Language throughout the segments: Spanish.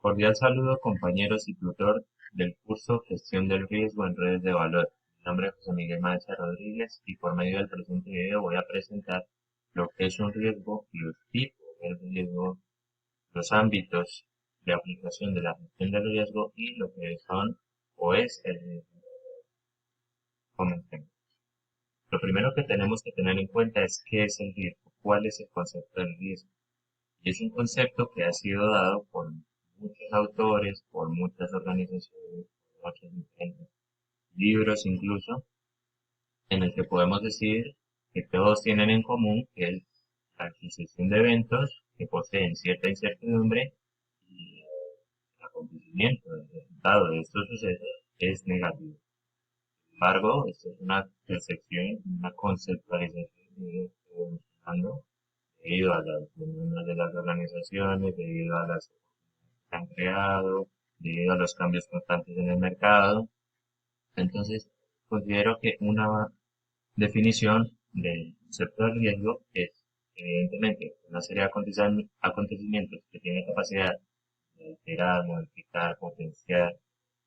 Cordial saludo, compañeros y tutor del curso Gestión del Riesgo en Redes de Valor. Mi nombre es José Miguel Maesa Rodríguez y por medio del presente video voy a presentar lo que es un riesgo, los tipos del riesgo, los ámbitos de aplicación de la gestión del riesgo y lo que son o es el riesgo. Comencemos. Lo primero que tenemos que tener en cuenta es qué es el riesgo, cuál es el concepto del riesgo. Y es un concepto que ha sido dado por muchos autores, por muchas organizaciones, por muchos diferentes libros incluso, en el que podemos decir que todos tienen en común que es la adquisición de eventos que poseen cierta incertidumbre y el acontecimiento, el resultado de estos sucesos es negativo. Sin embargo, esto es una percepción, una conceptualización que está evolucionando debido a las demandas de las organizaciones, debido a las que han creado, debido a los cambios constantes en el mercado. Entonces, considero que una definición del concepto de riesgo es, evidentemente, una serie de acontecimientos que tienen capacidad de alterar, modificar, potenciar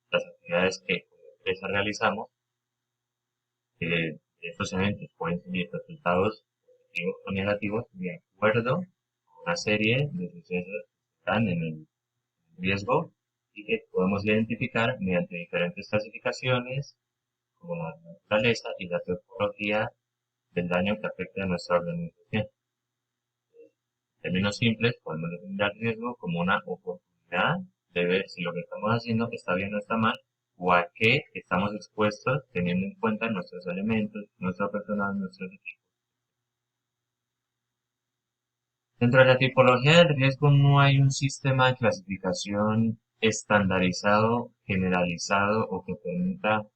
las actividades que como empresa realizamos. Estos eventos pueden tener resultados positivos o negativos de acuerdo a una serie de sucesos que están en el riesgo y que podemos identificar mediante diferentes clasificaciones como la naturaleza y la topología del daño que afecta a nuestra organización. En términos simples, podemos definir el riesgo como una oportunidad de ver si lo que estamos haciendo está bien o está mal, o a qué estamos expuestos teniendo en cuenta nuestros elementos, nuestro personal, nuestros equipos. Dentro de la tipología del riesgo no hay un sistema de clasificación estandarizado, generalizado o que permita a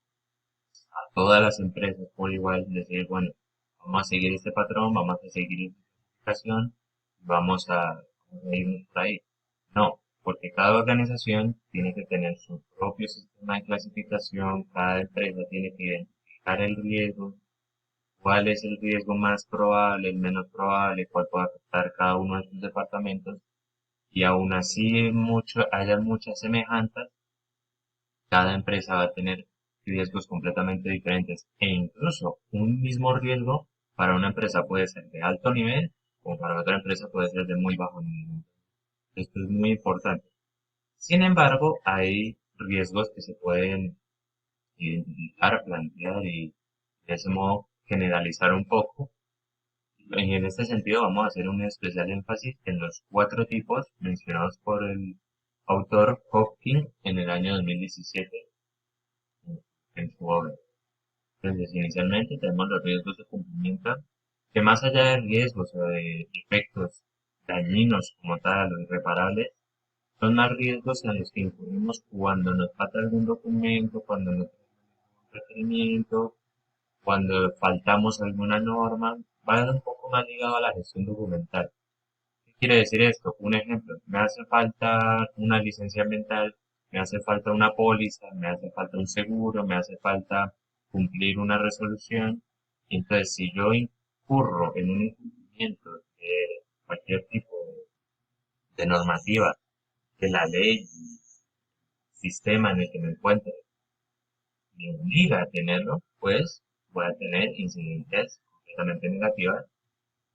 todas las empresas por igual decir, bueno, vamos a seguir este patrón, vamos a seguir esta clasificación, vamos a irnos por ahí. No, porque cada organización tiene que tener su propio sistema de clasificación, cada empresa tiene que identificar el riesgo, cuál es el riesgo más probable, el menos probable, cuál puede afectar cada uno de sus departamentos, y aún así haya muchas semejanzas, cada empresa va a tener riesgos completamente diferentes e incluso un mismo riesgo para una empresa puede ser de alto nivel o para otra empresa puede ser de muy bajo nivel. Esto es muy importante. Sin embargo, hay riesgos que se pueden identificar, plantear y de ese modo generalizar un poco. Y en este sentido vamos a hacer un especial énfasis en los cuatro tipos mencionados por el autor Hopkins en el año 2017 en su obra. Entonces, inicialmente tenemos los riesgos de cumplimiento, que más allá de riesgos o de efectos dañinos como tal o irreparables, son más riesgos en los que incurrimos cuando nos falta algún documento, cuando no tenemos un requerimiento, cuando faltamos alguna norma, va un poco más ligado a la gestión documental. ¿Qué quiere decir esto? Un ejemplo, me hace falta una licencia ambiental, me hace falta una póliza, me hace falta un seguro, me hace falta cumplir una resolución. Entonces, si yo incurro en un incumplimiento de cualquier tipo de normativa que la ley, sistema en el que me encuentre, me obliga a tenerlo, pues voy a tener incidencias completamente negativas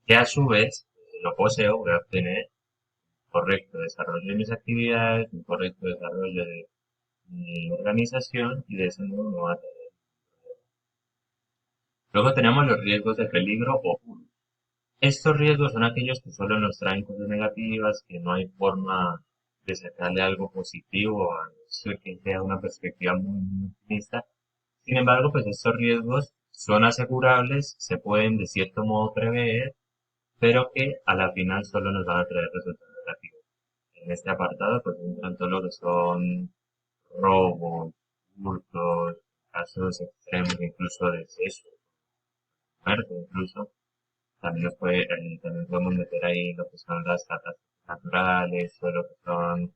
que a su vez, si lo poseo, voy a obtener correcto desarrollo de mis actividades, un correcto desarrollo de mi organización y de ese modo no va a tener. Luego tenemos los riesgos de peligro oculto. Estos riesgos son aquellos que solo nos traen cosas negativas, que no hay forma de sacarle algo positivo, a no ser que sea una perspectiva muy optimista. Sin embargo, pues estos riesgos son asegurables, se pueden de cierto modo prever, pero que a la final solo nos van a traer resultados negativos. En este apartado, pues entran todo lo que son robos, hurtos, casos extremos, incluso decesos, muerte incluso. También podemos meter ahí lo que son las catástrofes naturales o lo que son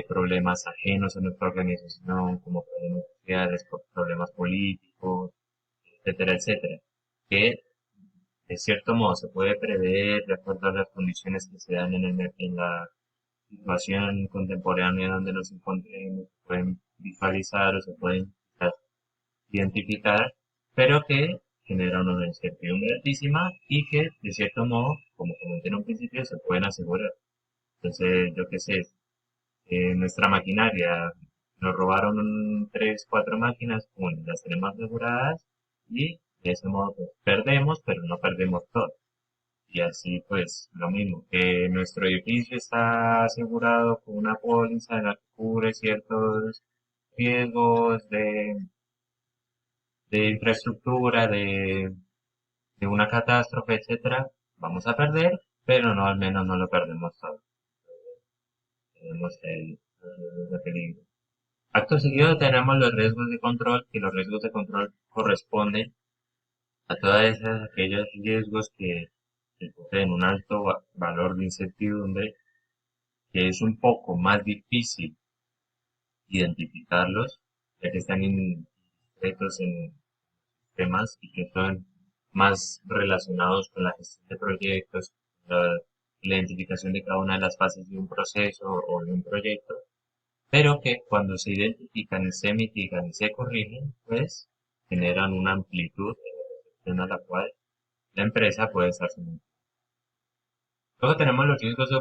problemas ajenos a nuestra organización, como problemas sociales, problemas políticos, etcétera, etcétera, que de cierto modo se puede prever de acuerdo a las condiciones que se dan en la situación contemporánea donde nos encontremos, se pueden visualizar o se pueden quizás identificar, pero que generan una incertidumbre altísima y que, de cierto modo, como comenté en un principio, se pueden asegurar. Entonces, yo qué sé, nuestra maquinaria, nos robaron tres, cuatro máquinas, bueno, las tenemos aseguradas y de ese modo pues, perdemos, pero no perdemos todo. Y así pues lo mismo, que nuestro edificio está asegurado con una póliza en la que cubre ciertos riesgos de infraestructura, de una catástrofe, etcétera, vamos a perder, pero no, al menos no lo perdemos todo. Tenemos los riesgos de peligro. Acto seguido tenemos los riesgos de control, que los riesgos de control corresponden a todos aquellos riesgos que poseen un alto valor de incertidumbre, que es un poco más difícil identificarlos, ya que están inscritos en temas y que son más relacionados con la gestión de proyectos, la identificación de cada una de las fases de un proceso o de un proyecto, pero que cuando se identifican, se mitigan y se corrigen, pues generan una amplitud en a la cual la empresa puede estar sometida. Luego tenemos los riesgos de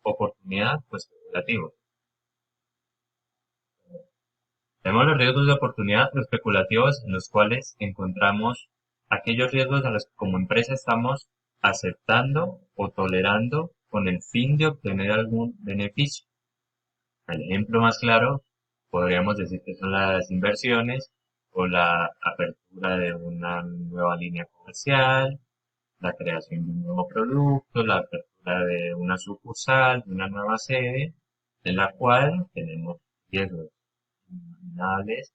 oportunidad, pues especulativos. Tenemos los riesgos de oportunidad especulativos en los cuales encontramos aquellos riesgos a los que como empresa estamos aceptando o tolerando con el fin de obtener algún beneficio. El ejemplo más claro podríamos decir que son las inversiones o la apertura de una nueva línea comercial, la creación de un nuevo producto, la apertura de una sucursal, de una nueva sede, en la cual tenemos riesgos inimaginables,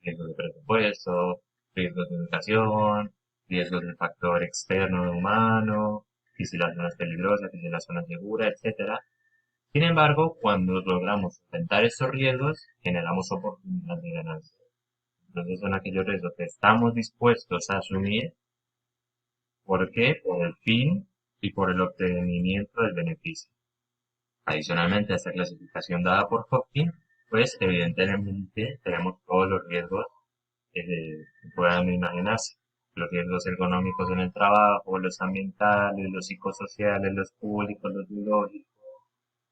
riesgos de presupuesto, riesgos de educación, riesgos del factor externo humano, que si la zona es peligrosa, que si la zona es segura, etcétera. Sin embargo, cuando logramos enfrentar estos riesgos, generamos oportunidades de ganancia. Entonces son aquellos riesgos que estamos dispuestos a asumir. ¿Por qué? Por el fin y por el obtenimiento del beneficio. Adicionalmente a esta clasificación dada por Hopkins, pues evidentemente tenemos todos los riesgos que puedan imaginarse. Los riesgos ergonómicos en el trabajo, los ambientales, los psicosociales, los públicos, los biológicos,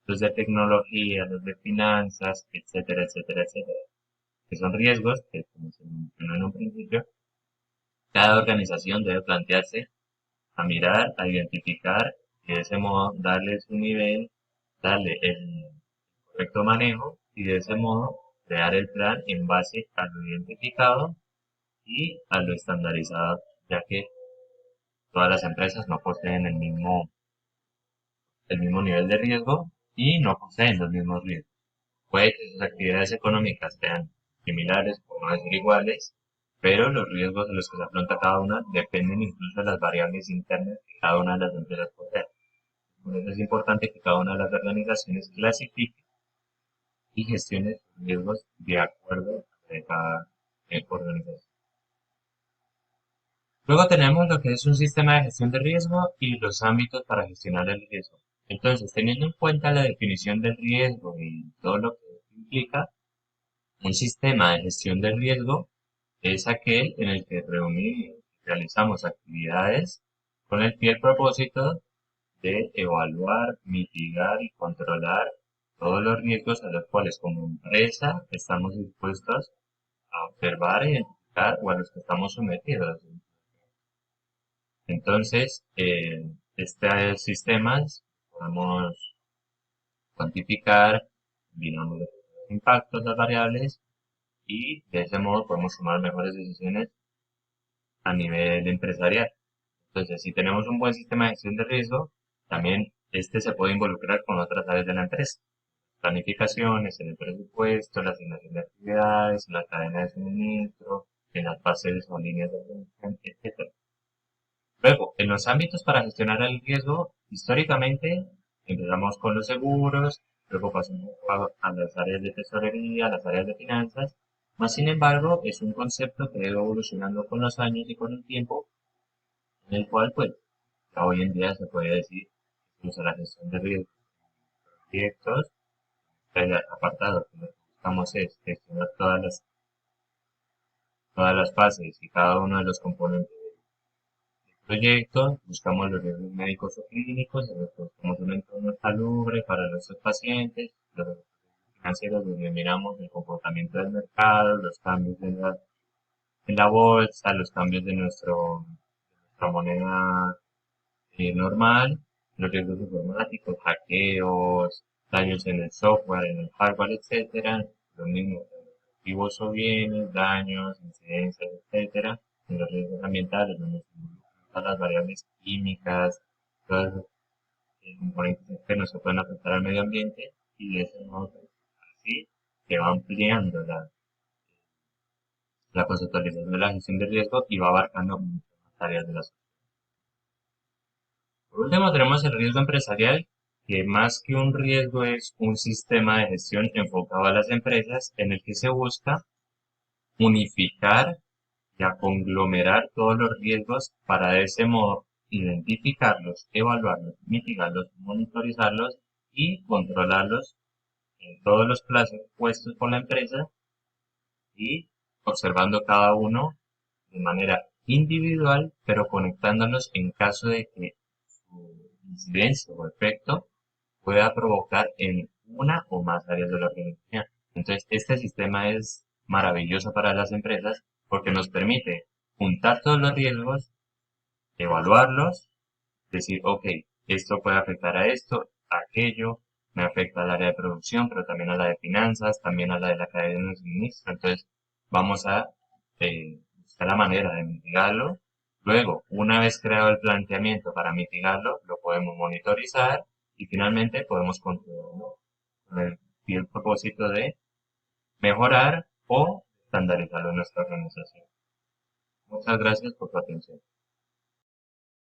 los de tecnología, los de finanzas, etcétera, etcétera, etcétera. Que son riesgos que, como se mencionó en un principio, cada organización debe plantearse a mirar, a identificar y de ese modo darle su nivel, darle el correcto manejo y de ese modo crear el plan en base a lo identificado y a lo estandarizado, ya que todas las empresas no poseen el mismo nivel de riesgo y no poseen los mismos riesgos. Puede que sus actividades económicas sean similares, por no decir iguales, pero los riesgos de los que se afronta cada una dependen incluso de las variables internas que cada una de las empresas posee. Por eso es importante que cada una de las organizaciones clasifique y gestione sus riesgos de acuerdo a cada organización. Luego tenemos lo que es un sistema de gestión de riesgo y los ámbitos para gestionar el riesgo. Entonces, teniendo en cuenta la definición del riesgo y todo lo que implica, un sistema de gestión de riesgo es aquel en el que reunimos y realizamos actividades con el fiel propósito de evaluar, mitigar y controlar todos los riesgos a los cuales como empresa estamos dispuestos a observar, identificar o a los que estamos sometidos. Entonces, estos sistemas podemos cuantificar, digamos, los impactos, las variables y de ese modo podemos tomar mejores decisiones a nivel empresarial. Entonces, si tenemos un buen sistema de gestión de riesgo, también este se puede involucrar con otras áreas de la empresa. Planificaciones, en el presupuesto, la asignación de actividades, en la cadena de suministro, en las fases o líneas de producción, etc. Luego, en los ámbitos para gestionar el riesgo, históricamente empezamos con los seguros, luego pasamos a las áreas de tesorería, a las áreas de finanzas, más sin embargo es un concepto que ha ido evolucionando con los años y con el tiempo, en el cual pues ya hoy en día se puede decir que se usa la gestión de riesgos, proyectos apartado, que lo que buscamos es gestionar todas las fases y cada uno de los componentes del proyecto, buscamos los riesgos médicos o clínicos, en los que buscamos un entorno salubre para nuestros pacientes, los riesgos financieros donde miramos el comportamiento del mercado, los cambios en la bolsa, los cambios de nuestra moneda normal, los riesgos informáticos, hackeos, daños en el software, en el hardware, etcétera, lo mismo, activos o bienes, daños, incidencias, etcétera, en los riesgos ambientales, donde se involucran todas las variables químicas, todos los componentes externos que pueden afectar al medio ambiente, y de ese modo, pues, así se va ampliando la conceptualización de la gestión de riesgo y va abarcando muchas más áreas de la sociedad. Por último, tenemos el riesgo empresarial, que más que un riesgo es un sistema de gestión enfocado a las empresas en el que se busca unificar y a conglomerar todos los riesgos para de ese modo identificarlos, evaluarlos, mitigarlos, monitorizarlos y controlarlos en todos los plazos puestos por la empresa y observando cada uno de manera individual, pero conectándolos en caso de que su incidencia o efecto pueda provocar en una o más áreas de la organización. Entonces, este sistema es maravilloso para las empresas porque nos permite juntar todos los riesgos, evaluarlos, decir, ok, esto puede afectar a esto, a aquello, me afecta al área de producción, pero también a la de finanzas, también a la de la cadena de suministro. Entonces, vamos a buscar la manera de mitigarlo. Luego, una vez creado el planteamiento para mitigarlo, lo podemos monitorizar y finalmente podemos controlarlo con el fiel propósito de mejorar o estandarizarlo en nuestra organización. Muchas gracias por tu atención.